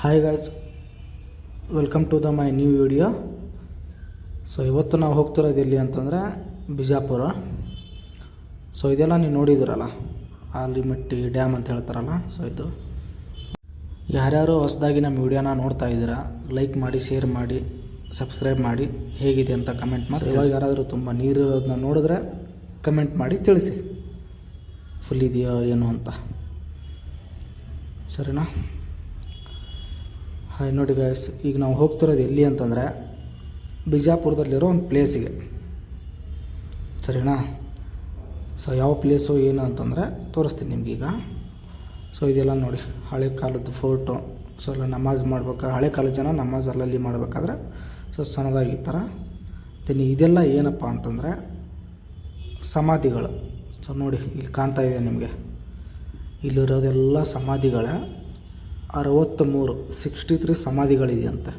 Hi guys, welcome to my new video. So ಇವತ್ತು ನಾವು ಹೋಗ್ತಿರೋದು ಎಲ್ಲಿ ಅಂತಂದರೆ ಬಿಜಾಪುರ. ಸೊ ಇದೆಲ್ಲ ನೀವು ನೋಡಿದಿರಲ್ಲ, ಆಲಿಮಟ್ಟಿ ಡ್ಯಾಮ್ ಅಂತ ಹೇಳ್ತಾರಲ್ಲ. ಸೊ ಇದು ಯಾರ್ಯಾರು ಹೊಸದಾಗಿ ನಮ್ಮ ವಿಡಿಯೋನ ನೋಡ್ತಾ ಇದ್ದೀರಾ, ಲೈಕ್ ಮಾಡಿ, ಶೇರ್ ಮಾಡಿ, ಸಬ್ಸ್ಕ್ರೈಬ್ ಮಾಡಿ, ಹೇಗಿದೆ ಅಂತ ಕಮೆಂಟ್ ಮಾಡಿ. ಇವಾಗ ಯಾರಾದರೂ ತುಂಬ ನೀರಿರೋದನ್ನ ನೋಡಿದ್ರೆ ಕಮೆಂಟ್ ಮಾಡಿ ತಿಳಿಸಿ, ಫುಲ್ ಇದೆಯೋ ಏನು ಅಂತ. ಸರಿನಾ? ಹಾಯ್, ನೋಡಿ ಗಾಯ್ಸ್, ಈಗ ನಾವು ಹೋಗ್ತಿರೋದು ಎಲ್ಲಿ ಅಂತಂದರೆ ಬಿಜಾಪುರದಲ್ಲಿರೋ ಒಂದು ಪ್ಲೇಸಿಗೆ. ಸರಿನಾ? ಸೊ ಯಾವ ಪ್ಲೇಸು ಏನು ಅಂತಂದರೆ ತೋರಿಸ್ತೀನಿ ನಿಮಗೀಗ. ಸೊ ಇದೆಲ್ಲ ನೋಡಿ, ಹಳೆ ಕಾಲದ ಫೋಟೋ. ಸೊ ಎಲ್ಲ ನಮಾಜ್ ಮಾಡ್ಬೇಕಾದ್ರೆ, ಹಳೆ ಕಾಲದ ಜನ ನಮಾಜ್ ಅಲ್ಲಲ್ಲಿ ಮಾಡಬೇಕಾದ್ರೆ ಸೊ ಸಣ್ಣದಾಗಿ ಈ ಥರ. ಇದೆಲ್ಲ ಏನಪ್ಪ ಅಂತಂದರೆ ಸಮಾಧಿಗಳು. ಸೊ ನೋಡಿ, ಇಲ್ಲಿ ಕಾಣ್ತಾ ಇದೆ ನಿಮಗೆ, ಇಲ್ಲಿರೋದೆಲ್ಲ ಸಮಾಧಿಗಳೇ. 63 ಸಮಾಧಿಗಳಿದೆಯಂತೆ.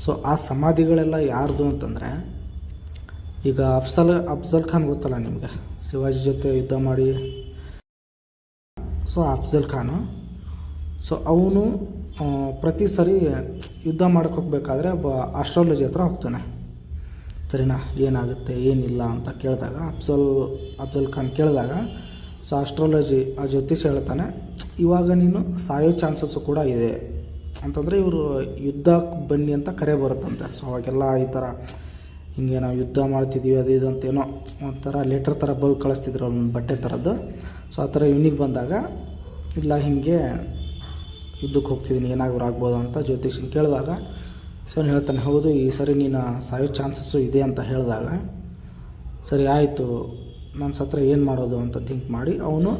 ಸೊ ಆ ಸಮಾಧಿಗಳೆಲ್ಲ ಯಾರ್ದು ಅಂತಂದರೆ, ಈಗ ಅಫ್ಜಲ್ ಖಾನ್ ಗೊತ್ತಲ್ಲ ನಿಮಗೆ, ಶಿವಾಜಿ ಜೊತೆ ಯುದ್ಧ ಮಾಡಿ. ಸೊ ಅಫ್ಜಲ್ ಖಾನು, ಸೊ ಅವನು ಪ್ರತಿ ಸರಿ ಯುದ್ಧ ಮಾಡೋಕ್ಕೆ ಹೋಗ್ಬೇಕಾದ್ರೆ ಒಬ್ಬ ಆಸ್ಟ್ರಾಲಜಿ ಹತ್ರ ಹೋಗ್ತಾನೆ. ಸರಿನಾ? ಏನಾಗುತ್ತೆ ಏನಿಲ್ಲ ಅಂತ ಕೇಳಿದಾಗ, ಅಫ್ಜಲ್ ಖಾನ್ ಕೇಳಿದಾಗ, ಸೊ ಆಸ್ಟ್ರಾಲಜಿ, ಆ ಜ್ಯೋತಿಷ ಹೇಳ್ತಾನೆ, ಇವಾಗ ನೀನು ಸಾಯೋ ಚಾನ್ಸಸ್ಸು ಕೂಡ ಇದೆ ಅಂತಂದರೆ ಇವರು ಯುದ್ಧಕ್ಕೆ ಬನ್ನಿ ಅಂತ ಕರೆ ಬರುತ್ತಂತೆ. ಸೊ ಅವಾಗೆಲ್ಲ ಈ ಥರ ಹಿಂಗೆ ನಾವು ಯುದ್ಧ ಮಾಡ್ತಿದ್ದೀವಿ ಅದು ಇದು ಅಂತೇನೋ ಒಂಥರ ಲೆಟರ್ ಥರ ಬರೆದು ಕಳಿಸ್ತಿದ್ರು, ಒಂದು ಬಟ್ಟೆ ಥರದ್ದು. ಸೊ ಆ ಥರ ಇವನಿಗೆ ಬಂದಾಗ, ಇಲ್ಲ ಹೀಗೆ ಯುದ್ಧಕ್ಕೆ ಹೋಗ್ತಿದ್ದೀನಿ, ಏನಾದರೂ ಆಗ್ಬೋದು ಅಂತ ಜ್ಯೋತಿಷನ್ ಕೇಳಿದಾಗ, ಸೊ ಅವ್ನು ಹೇಳ್ತಾನೆ, ಹೌದು ಈ ಸರಿ ನೀನು ಸಾಯೋ ಚಾನ್ಸಸ್ಸು ಇದೆ ಅಂತ ಹೇಳಿದಾಗ, ಸರಿ ಆಯಿತು, ನನ್ನ ಸತ್ರ ಏನು ಮಾಡೋದು ಅಂತ ಥಿಂಕ್ ಮಾಡಿ ಅವನು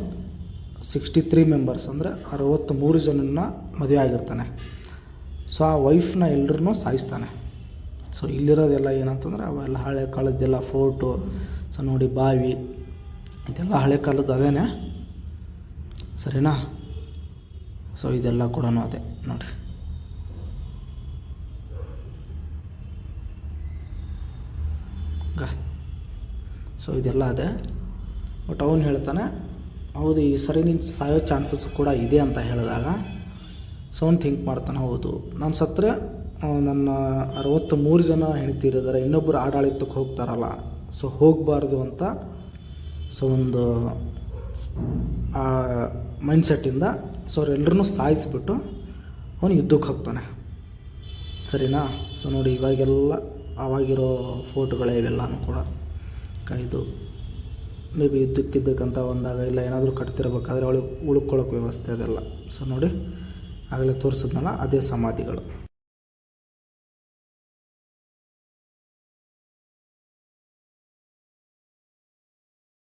63 ಮೆಂಬರ್ಸ್ ಅಂದರೆ 63 ಜನನ್ನ ಮದುವೆ ಆಗಿರ್ತಾನೆ. ಸೊ ಆ ವೈಫ್ನ ಎಲ್ಲರನ್ನೂ ಸಾಯಿಸ್ತಾನೆ. ಸೊ ಇಲ್ಲಿರೋದೆಲ್ಲ ಏನಂತಂದರೆ ಅವೆಲ್ಲ ಹಳೆ ಕಾಲದ್ದೆಲ್ಲ ಫೋಟೋ. ಸೊ ನೋಡಿ, ಬಾವಿ ಇದೆಲ್ಲ ಹಳೆ ಕಾಲದ್ದು ಅದೇನೆ. ಸರಿನಾ? ಸೊ ಇದೆಲ್ಲ ಕೂಡ ಅದೇ ನೋಡಿ. ಸೊ ಇದೆಲ್ಲ ಅದೇ. ಬಟ್ ಅವನು ಹೇಳ್ತಾನೆ, ಹೌದು ಈ ಸರಿ ನೀನು ಸಾಯೋ ಚಾನ್ಸಸ್ ಕೂಡ ಇದೆ ಅಂತ ಹೇಳಿದಾಗ, ಸೊ ಅವ್ನು ಥಿಂಕ್ ಮಾಡ್ತಾನೆ, ಹೌದು ನಾನು ಸತ್ತರೆ ನನ್ನ 63 ಜನ ಹೆಣ್ತಿರಿದ್ದಾರೆ, ಇನ್ನೊಬ್ಬರು ಆಡಳಿತಕ್ಕೆ ಹೋಗ್ತಾರಲ್ಲ, ಸೊ ಹೋಗಬಾರ್ದು ಅಂತ. ಸೊ ಒಂದು ಆ ಮೈಂಡ್ಸೆಟ್ಟಿಂದ ಸೊ ಅವರೆಲ್ಲರೂ ಸಾಯಿಸಿಬಿಟ್ಟು ಅವನು ಯುದ್ಧಕ್ಕೆ ಹೋಗ್ತಾನೆ. ಸರಿನಾ? ಸೊ ನೋಡಿ, ಇವಾಗೆಲ್ಲ ಆವಾಗಿರೋ ಫೋಟೋಗಳೇ ಇವೆಲ್ಲನೂ ಕೂಡ. ಇದು ಮೇ ಬಿ ಇದ್ದಕ್ಕಿದ್ದಕ್ಕಂತ ಬಂದಾಗ, ಇಲ್ಲ ಏನಾದರೂ ಕಟ್ತಿರ್ಬೇಕಾದ್ರೆ ಅವಳಿಗೆ ಉಳ್ಕೊಳ್ಳೋಕೆ ವ್ಯವಸ್ಥೆ ಅದೆಲ್ಲ. ಸೊ ನೋಡಿ, ಆಗಲೇ ತೋರಿಸಿದ್ನಲ್ಲ, ಅದೇ ಸಮಾಧಿಗಳು.